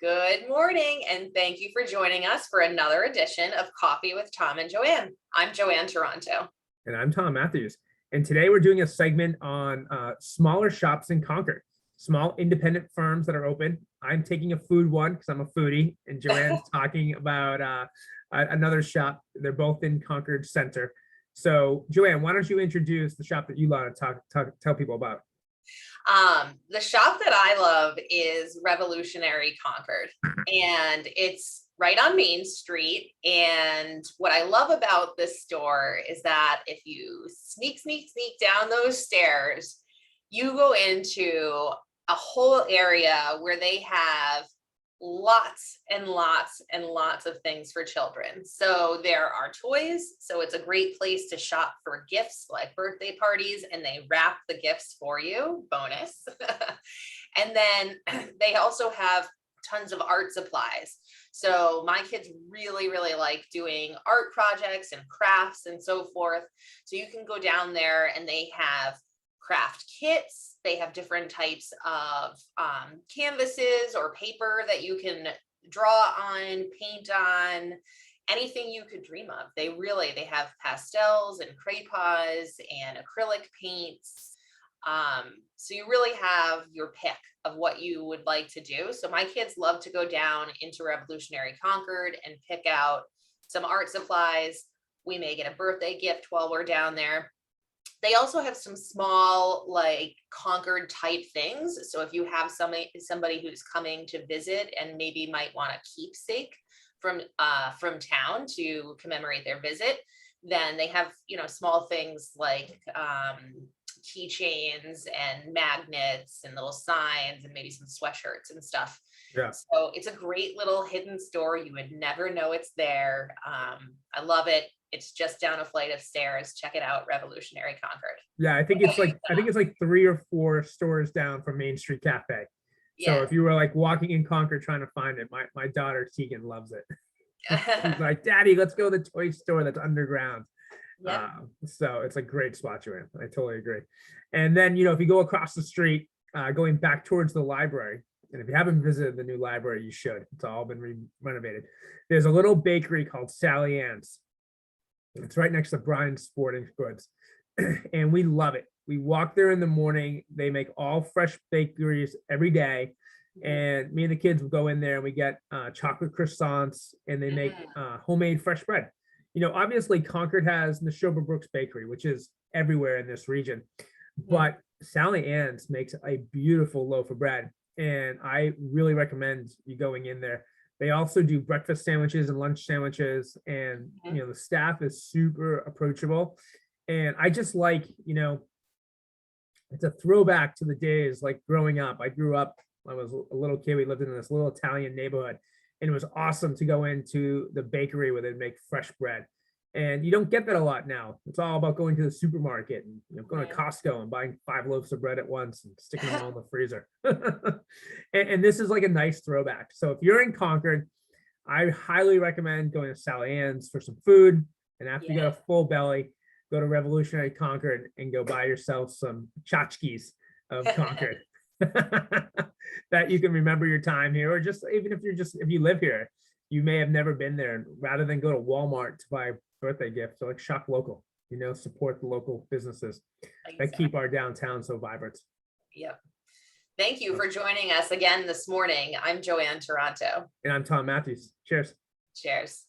Good morning, and thank you for joining us for another edition of Coffee with Tom and Joanne. I'm Joanne Taranto. And I'm Tom Matthews. And today we're doing a segment on smaller shops in Concord, small independent firms that are open. I'm taking a food one because I'm a foodie, and Joanne's talking about another shop. They're both in Concord Center. So Joanne, why don't you introduce the shop that you want to tell people about? The shop that I love is Revolutionary Concord, and it's right on Main Street. And what I love about this store is that if you sneak down those stairs, you go into a whole area where they have lots and lots of things for children. So there are toys. So it's a great place to shop for gifts like birthday parties, and they wrap the gifts for you. Bonus. And then they also have tons of art supplies. So my kids really like doing art projects and crafts and so forth. So you can go down there and they have craft kits. They have different types of canvases or paper that you can draw on, paint on, anything you could dream of. They have pastels and crayons and acrylic paints. So you really have your pick of what you would like to do. So my kids love to go down into Revolutionary Concord and pick out some art supplies. We may get a birthday gift while we're down there. They also have some small, like Concord type things. So if you have somebody who's coming to visit and maybe might want a keepsake from town to commemorate their visit, then they have, small things like keychains and magnets and little signs and maybe some sweatshirts and stuff. Yeah. So it's a great little hidden store. You would never know it's there. I love it. It's just down a flight of stairs. Check it out, Revolutionary Concord. Yeah, I think it's like 3 or 4 stores down from Main Street Cafe. So Yeah. if you were like walking in Concord trying to find it, my daughter Tegan loves it. She's like, Daddy, let's go to the toy store that's underground. Yep. So it's a great spot, Joanne. I totally agree. And then, if you go across the street, going back towards the library, and if you haven't visited the new library, you should. It's all been renovated. There's a little bakery called Sally Ann's. It's right next to Brian's Sporting Goods. And we love it. We walk there in the morning. They make all fresh bakeries every day. And me and the kids will go in there and we get chocolate croissants, and they make homemade fresh bread. Obviously Concord has the Neshoba Brooks Bakery, which is everywhere in this region, but Sally Ann's makes a beautiful loaf of bread, and I really recommend you going in there. They also do breakfast sandwiches and lunch sandwiches, and the staff is super approachable. And I just like, it's a throwback to the days like growing up. I grew up, I was a little kid, we lived in this little Italian neighborhood, and it was awesome to go into the bakery where they make fresh bread. And you don't get that a lot now. It's all about going to the supermarket and going to Costco and buying 5 loaves of bread at once and sticking them all in the freezer. and this is like a nice throwback. So if you're in Concord, I highly recommend going to Sally Ann's for some food. And after you get a full belly, go to Revolutionary Concord and go buy yourself some tchotchkes of Concord that you can remember your time here, or just even if you live here, you may have never been there. Rather than go to Walmart to buy birthday gifts, so like shop local, support the local businesses that keep our downtown so vibrant. Yep. Thank you for joining us again this morning. I'm Joanne Taranto. And I'm Tom Matthews. Cheers. Cheers.